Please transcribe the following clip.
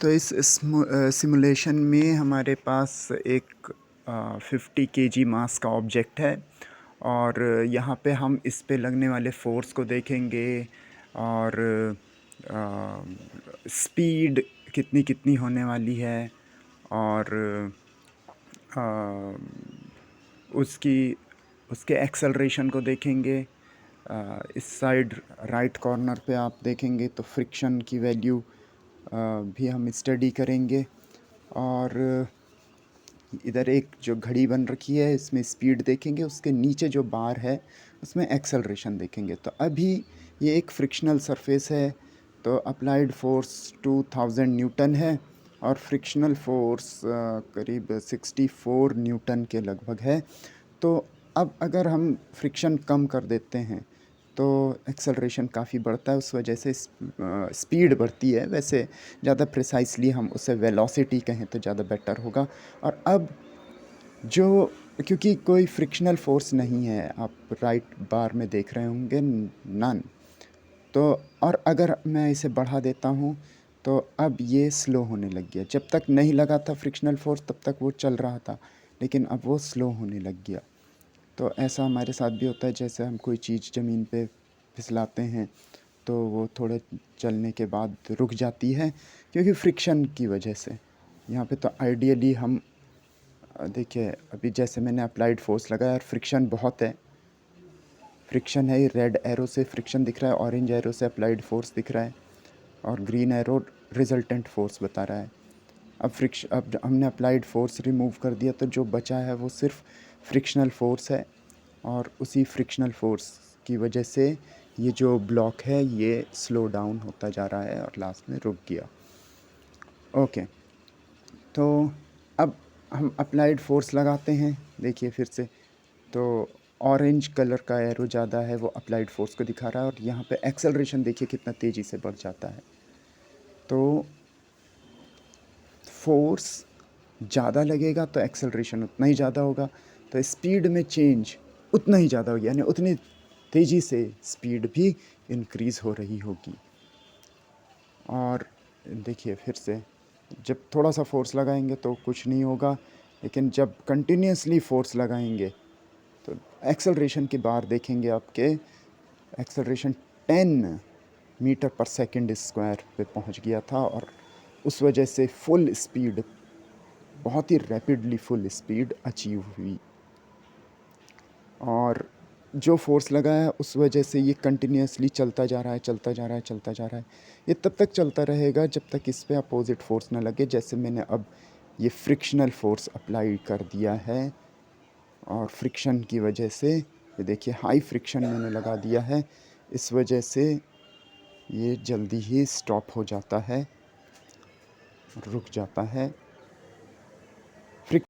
तो इस सिमुलेशन में हमारे पास एक 50 केजी मास का ऑब्जेक्ट है और यहाँ पे हम इस पे लगने वाले फोर्स को देखेंगे और स्पीड कितनी कितनी होने वाली है और अ, उसकी उसके एक्सेलरेशन को देखेंगे। इस साइड राइट कॉर्नर पे आप देखेंगे तो फ्रिक्शन की वैल्यू भी हम स्टडी करेंगे और इधर एक जो घड़ी बन रखी है इसमें स्पीड देखेंगे, उसके नीचे जो बार है उसमें एक्सेलरेशन देखेंगे। तो अभी ये एक फ्रिक्शनल सरफेस है तो अप्लाइड फोर्स 2000 न्यूटन है और फ्रिक्शनल फोर्स करीब 64 न्यूटन के लगभग है। तो अब अगर हम फ्रिक्शन कम कर देते हैं तो एक्सेलरेशन काफ़ी बढ़ता है, उस वजह से स्पीड बढ़ती है। वैसे ज़्यादा प्रिसाइसली हम उसे वेलोसिटी कहें तो ज़्यादा बेटर होगा। और अब जो क्योंकि कोई फ्रिक्शनल फोर्स नहीं है, आप राइट बार में देख रहे होंगे नन। तो और अगर मैं इसे बढ़ा देता हूँ तो अब ये स्लो होने लग गया। जब तक नहीं लगा था फ्रिक्शनल फोर्स तब तक वो चल रहा था, लेकिन अब वो स्लो होने लग गया। तो ऐसा हमारे साथ भी होता है, जैसे हम कोई चीज़ ज़मीन पे फिसलाते हैं तो वो थोड़े चलने के बाद रुक जाती है क्योंकि फ्रिक्शन की वजह से। यहाँ पे तो आइडियली हम देखिए अभी जैसे मैंने अप्लाइड फोर्स लगाया और फ्रिक्शन बहुत है। फ्रिक्शन है, रेड एरो से फ्रिक्शन दिख रहा है, ऑरेंज एरो से अप्लाइड फोर्स दिख रहा है और ग्रीन एरो रिजल्टेंट फोर्स बता रहा है। अब हमने अप्लाइड फोर्स रिमूव कर दिया तो जो बचा है वो सिर्फ फ्रिक्शनल फोर्स है और उसी फ्रिक्शनल फोर्स की वजह से ये जो ब्लॉक है ये स्लो डाउन होता जा रहा है और लास्ट में रुक गया। ओके, तो अब हम अप्लाइड फोर्स लगाते हैं। देखिए फिर से तो ऑरेंज कलर का एरो ज़्यादा है, वो अप्लाइड फोर्स को दिखा रहा है और यहाँ पे एक्सेलरेशन देखिए कितना तेज़ी से बढ़ जाता है। तो फोर्स ज़्यादा लगेगा तो एक्सेलरेशन उतना ही ज़्यादा होगा, तो स्पीड में चेंज उतना ही ज़्यादा होगी, यानी उतनी तेज़ी से स्पीड भी इंक्रीज़ हो रही होगी। और देखिए फिर से जब थोड़ा सा फोर्स लगाएंगे तो कुछ नहीं होगा, लेकिन जब कंटिन्यूसली फोर्स लगाएंगे तो एक्सेलरेशन की बार देखेंगे आपके एक्सेलरेशन 10 मीटर पर सेकंड स्क्वायर पे पहुंच गया था और उस वजह से फुल स्पीड, बहुत ही रैपिडली फुल स्पीड अचीव हुई। और जो फोर्स लगा है उस वजह से ये कंटिन्यूसली चलता जा रहा है, चलता जा रहा है, चलता जा रहा है। ये तब तक चलता रहेगा जब तक इस पे अपोजिट फोर्स ना लगे। जैसे मैंने अब ये फ्रिक्शनल फोर्स अप्लाई कर दिया है और फ्रिक्शन की वजह से ये देखिए हाई फ्रिक्शन मैंने लगा दिया है, इस वजह से ये जल्दी ही स्टॉप हो जाता है, रुक जाता है।